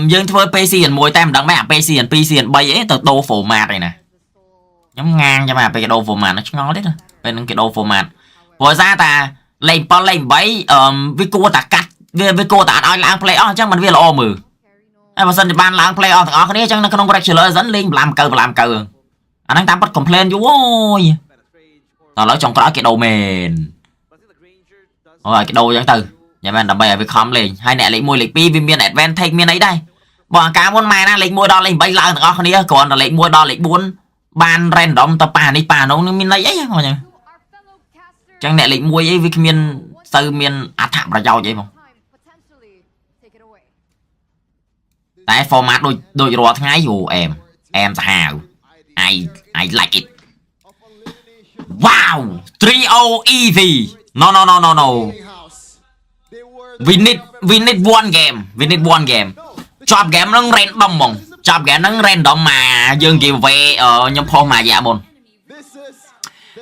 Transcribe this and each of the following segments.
dương thôi PC môi tem đằng mẹ PC PC bay ấy từ đồ format này nè nhóm ngang cho mà cái đồ format nó ngó đấy thôi bên cái đồ format vừa ra ta lên po lên bấy với cô ta cắt với cô ta nói là play on chắc mình biết là o mừ mà sân thì ban là play on thằng ó cái này chắc nó không có đặc lợi dẫn lên làm cờ anh đang tạm bắt complain chú ôi tao nói trong cái đồ mền rồi cái đồ giống từ nhà bạn đầm bè với khom lên hai nè lấy môi lịch pi vì miền advantage miền ấy đây bọn cá môn mày na lịch môi đo lên bay lại thằng ó cái này còn là lịch môi đo lịch buôn ban random tập pa đi pa nó miền ấy ấy mọi người chẳng nè lịch môi ấy với miền từ miền ạt thảm ra giàu vậy không tại format đôi rồi ngay dù em hào I like it wow 3-0 easy no we need one game chop game nó random mong chop game nó random mà dương kêu về ở nhóm phô mà dạ bồn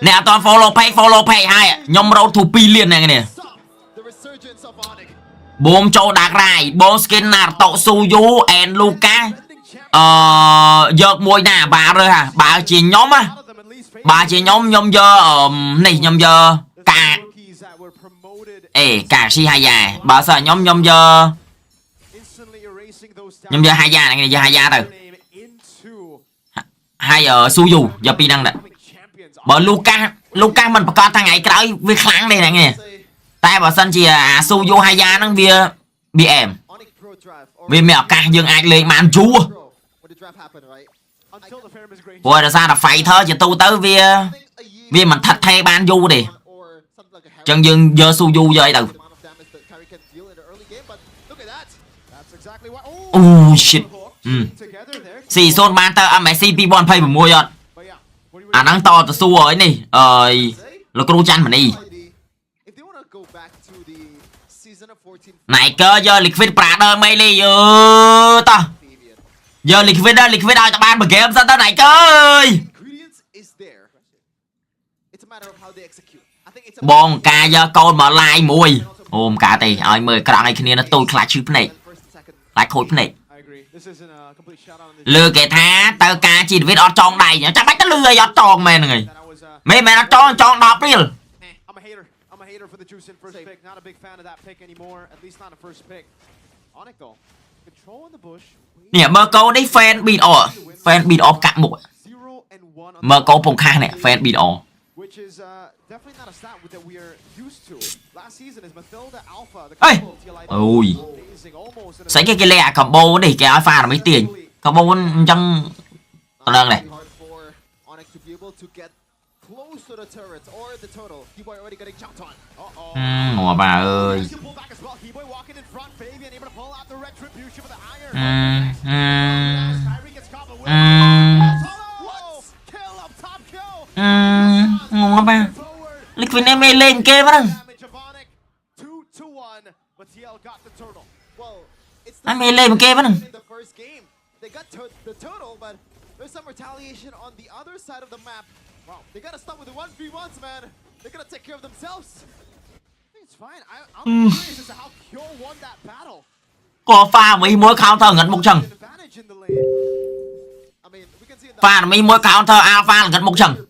nè toàn follow pay hai nhóm road to billion này nè bom châu đặc rai bom skin Naruto Suzu and Luka giật môi nè bà rồi hả bà chỉ nhóm á bà chỉ nhóm dơ này nhóm dơ cả cả si hai dài bà sợ nhóm dơ hai gia này giờ hai gia từ hai giờ Suzu giờ pi năng đấy bởi Luka mình có thằng ấy cái đó với kháng đây này nghe tại bảo sân chỉ Suzu hai gia nó bị em vì mèo cả dương ai lên mà ăn chúa ôi là sao là phải thôi chỉ tu tới vì mình thật thay ban du đi chân dương giờ Suzu giờ từ shit xì xôn ban tơ mày CP bon pay một mua rồi năng to từ xu ấy nè là cô chăn mà đi này cơ giờ liquid prader mày đi ta giờ liquid ao cho ban một game sao tao này cơ ơi bon ca giờ con mà like mùi ôm cả thì ai mời cái này kia nó tôi khai chữ này lại khôi này lừa kẻ thá tao ca chỉ viết ở trong này nhá chắc bách nó lừa ở trong mày này mày nó trong đọc đi nè mơ câu đấy fan beat off cạn một mơ câu phong khai này fan beat off ê ôi sấy cái lẹ combo để cái alpha là mấy tiền combo trong đơn này ngồi bà ơi ngon ba liquid em lên kê mất anh mày lên một kê mất there's some retaliation on the other side of the map. Wow, they gotta stop with the 1v1s, man. They gotta take care of themselves. I think it's fine. I'm curious as to how Kyo won that battle. Có pha mấy mối counter ngật một trận. Pha mấy mối counter alpha ngật một trận.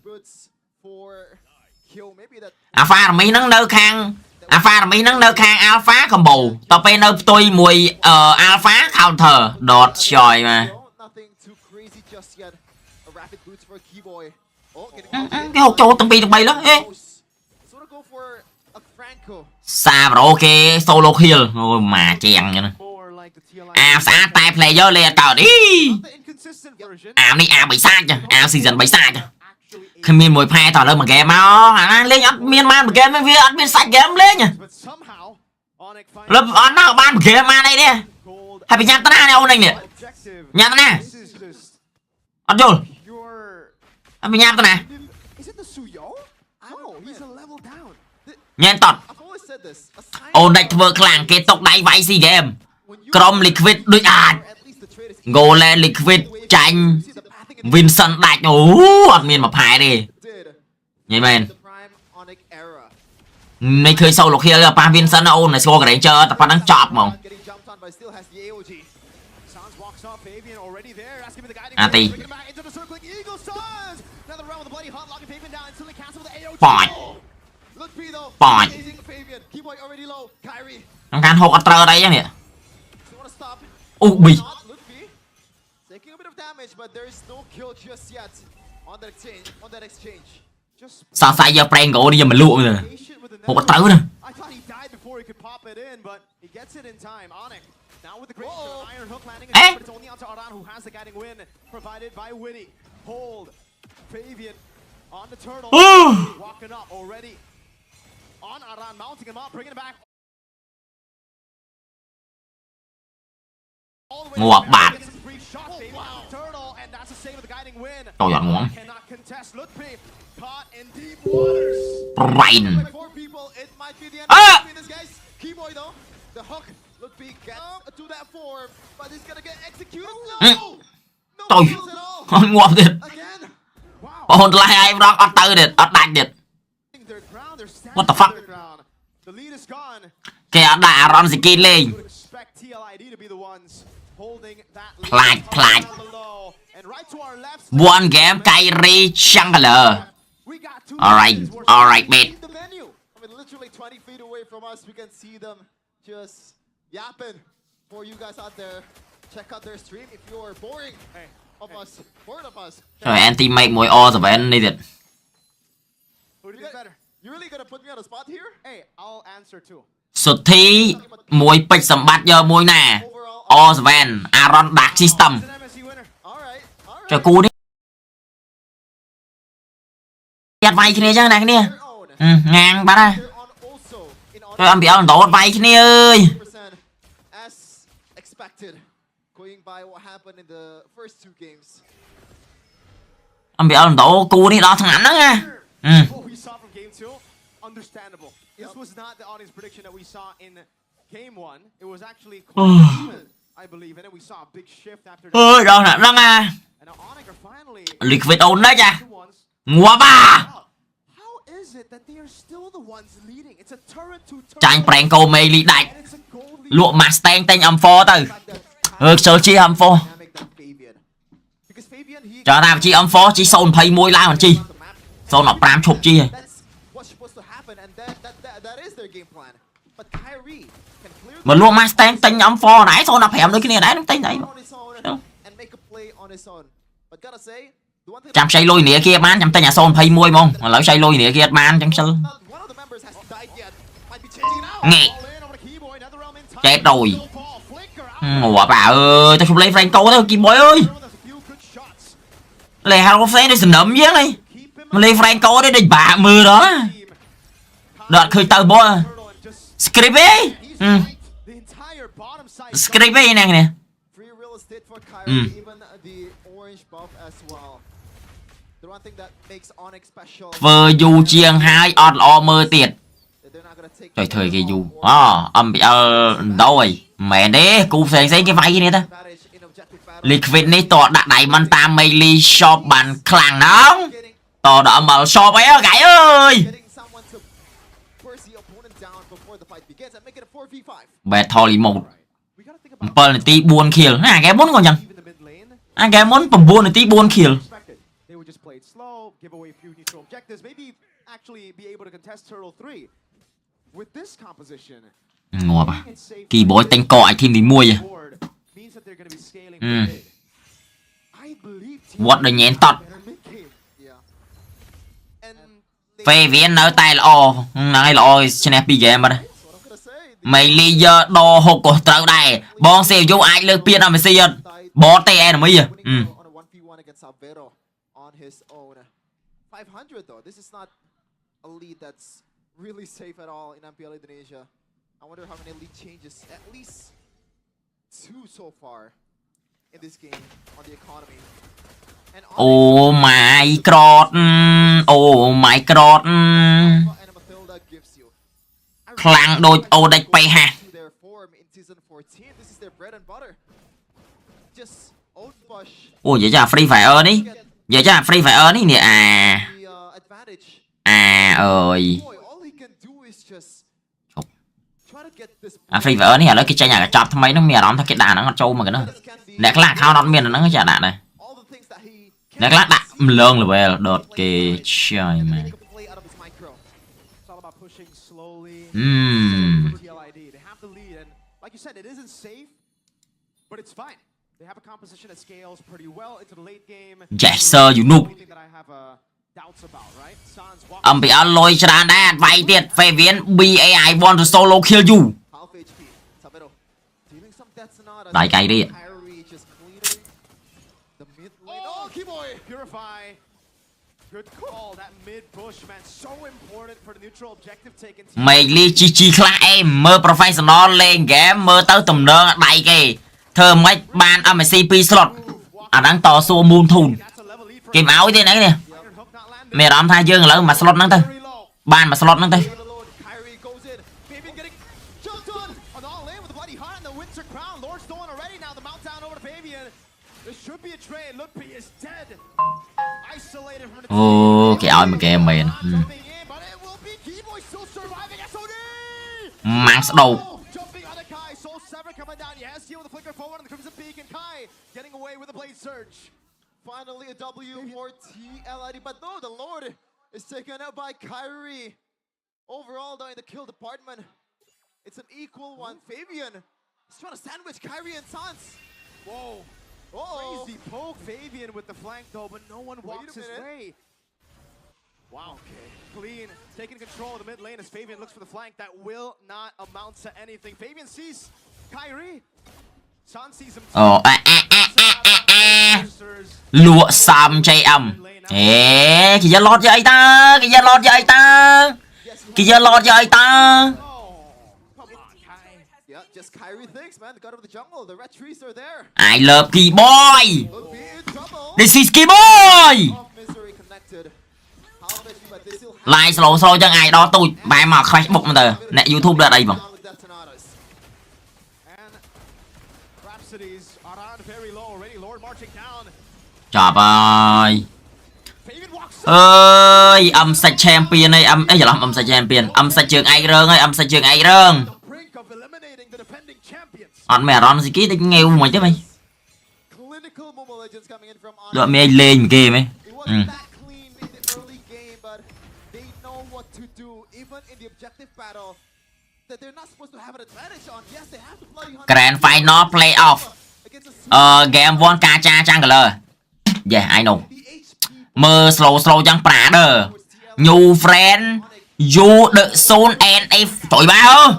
Alpha mấy nắng nơi khang. Alpha mấy nắng nơi khang alpha combo. Tao pe nơi tôi mùi alpha counter đột trời mà. Cái hộp cho tầm bay đó ê xa rồi ok solo kill rồi mà chèn vậy nè xã tay player lên tao đi này bị xa chứ season bị xa chứ khi miền mùi phe tao lên mà game mà lên miền man game với miền sạch game lên nha lớp nó ban game mà đây nè hay bị nhát ta này ông này nè nhát ta nè ăn chưa anh bị nhát ta nè nhanh tọt ôn đạch vợ làng kết tục đáy váy si game Chrome liquid đuổi ngô lên liquid tranh Vincent đạch miền mà phải đi nhảy men này khơi sâu lục kia là pa Vincent ôn này xô cái đánh chơi tập đang chọc mà Ati Point Point Thằng can hộp ở đây á nè Bị sao sai giờ prank của đi giờ mình luộc rồi hộp ở nè Ê Ngọt bạc Trời ơi ngon Rain Trời Ngọt thiệt Hồn lại ai đó ở tư điệt ở đạch điệt What the fuck Kìa đã run skin lên Plạch One game Kyrie Jungler Alright mate Rồi anti-make mùi o rồi anh đi thiệt Sụt thi mùi bích xâm bát giờ mùi nè Ozvan Aaron Dark System Trời cú đi Nhặt vay kia chứ nè cái nè Ngang bát à Trời anh bị ơn đổ vay kia ơi Anh bị ơn đổ cú đi đó thằng ảnh đó nha This was not the audience prediction that we saw in game 1. It was actually quite even, I believe, and then we saw a big shift after that. Đâu nè, răng à. Liquid ổn đó cha. Ngua ba. Chàng prank câu mê lý đạch. Lụa mà stand tên âm phô từ. Sơ chi âm phô. Cho nào chi âm phô, chi xôn thấy môi lao hẳn chi. Xôn nó pram chụp chi rồi. Mình luôn mang stand tinh âm phò nãy thôi nó hẻm đôi cái này đấy nó tinh đấy chăm say lôi nè kia man chăm tay nhà son phay môi mong mà lỡ say lôi nè kia man chẳng sao nghe chết rồi ngủ bà ơi tao không lấy Franco tao kim bối ơi lè hao phê đây sừng nấm giếng đi mà lấy Franco đấy để bà mưa đó đợt khơi tao bố script ấy Script ấy nè nè Vơ du chiêng hai ọt lọ mơ tiệt Trời thời cái du âm bị đâu rồi mẹ đế cụ phải giấy cái váy này ta Liquid này tọa đặt đẩy mình ta mây ly shop bàn khlang nóng tọa đỡ mở shop ấy gái ơi Bẹt thôi một Bờ này tí buồn kill cái bốn còn chẳng cái muốn bầm buồn này tí buồn kill ngọt à kỳ bối tanh cọ thêm thì mua vậy What the nhện tọt phê viên nơi tay là này là snappy game mà đây mày lý giờ đồ hộp của trâu đây bọn xèo vô ai lược biệt nào mà xì dân bó tay em mới giờ Oh my god Oh my god Khlang đôi ô đạch bay ha Ủa vậy chả Free Fire đi Vậy chả Free Fire đi nè ơi Free Fire này là cái chai nhà chọc thằng mấy nó mẹ đón thằng cái đàn nó trâu mà cái nó nè cái là khao đón miền nó chả đạn này nè cái là đạn lương là về đột cái trời mà Jaser you noob bị ăn lôi cho đá vay tiền phê viễn BAI want to solo kill you đại cay đi mày li chi khla em mơ professional lên game mơ tới tầm nơ đại kì thơ mấy ban MCP slot đang tỏ xua moon thun kìm áo thế này nè mẹ đón thay dương lỡ mà slot năng thôi ban mà slot năng thôi ô cái áo mà kìa mền mang đầu Finally, a W for TLID, but no, the Lord is taken out by Kyrie. Overall, though, in the kill department, it's an equal one. Fabian is trying to sandwich Kyrie and Sans. Whoa. Crazy poke Fabian with the flank, though, but no one walks his way. Wow, okay. Clean, taking control of the mid lane as Fabian looks for the flank. That will not amount to anything. Fabian sees Kyrie. Sans sees him. Lụa xàm chay âm ê kìa lọt vậy ta kìa lọt vậy ta kìa lọt vậy ta I love key boy this is key boy lại slow cho ngày đó tôi bài mà Facebook mà tờ nè YouTube ra đây mà trời ơi ơi âm sạch champion ơi ấy giờ làm âm sạch champion âm sạch trường ai rơn ơi âm sạch trường ai rơn anh mẹ ron gì kí tôi nghèo mà chứ mày đợi mày lên kìa mày Grand Final Playoff game one Kacha Jungler yeah I know mơ slow chẳng trả đờ new friend you the soon and if trời ba ơ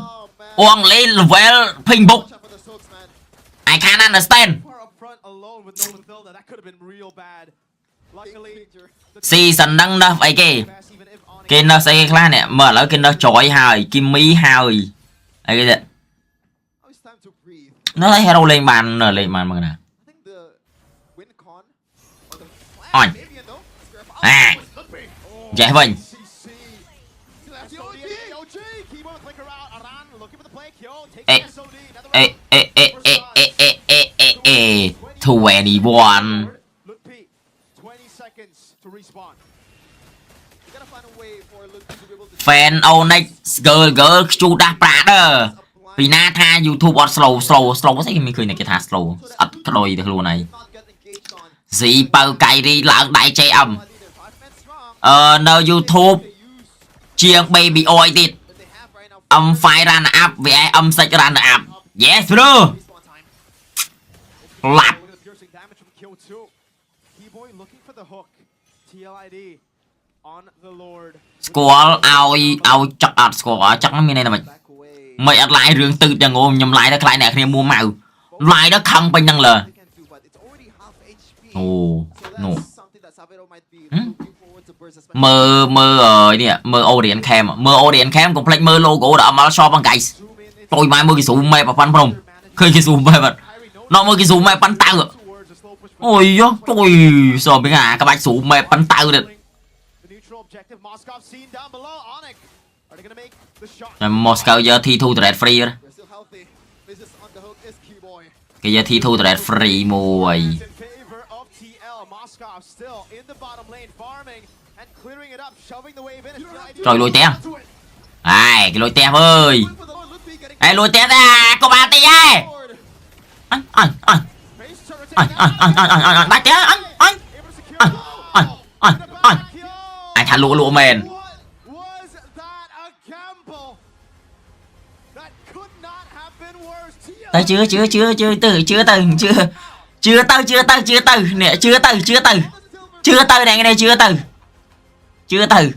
only well ping book I can't understand season nâng đó vậy kì kì nó sẽ khá nè mở lỡ kì nó trội hời kim mỹ hời ấy cái gì nó thấy hero lên bàn mà nè ôi à dạ vâng ê ê ê ê ê ê ê ê ê ê 21 fan Onyx girl chu đá pra đờ vì na tha YouTube on slow cái mình cười này cái thà slow ắt cái đôi được luôn này gì bao cày đi lợn đại chạy âm no YouTube chiêng baby oi đi âm phải ra là app vì ai âm sạch ra là app yes bro lạp score ao chắc score chắc nó như này là mày ăn lại rương tư chẳng ngô nhầm lại đó lại nè khi mua màu lại đó không bên năng lờ ồ no mơ nè mơ Orient Cam complete mơ logo đã mà shop bằng cái tôi mai mơ cái số mẹ và phân phong khơi cái số mẹ vật nó mơ cái số mẹ bắn tao rồi ôi yo tôi sợ bên à các bạn số mẹ bắn tao được Moscow giờ thi thu red free đó cái giờ thi thu red free mùi rồi lùi tem ai cái lùi tem ơi ai lùi tem ra cô ba tí ai anh Đá chứ anh Able to secure Oi, the oi, oi, oi. kill. Anh thả lụa mền. What was that a gamble? That could not have been worse. Tới chưa từ nè chưa từ này cái này chưa từ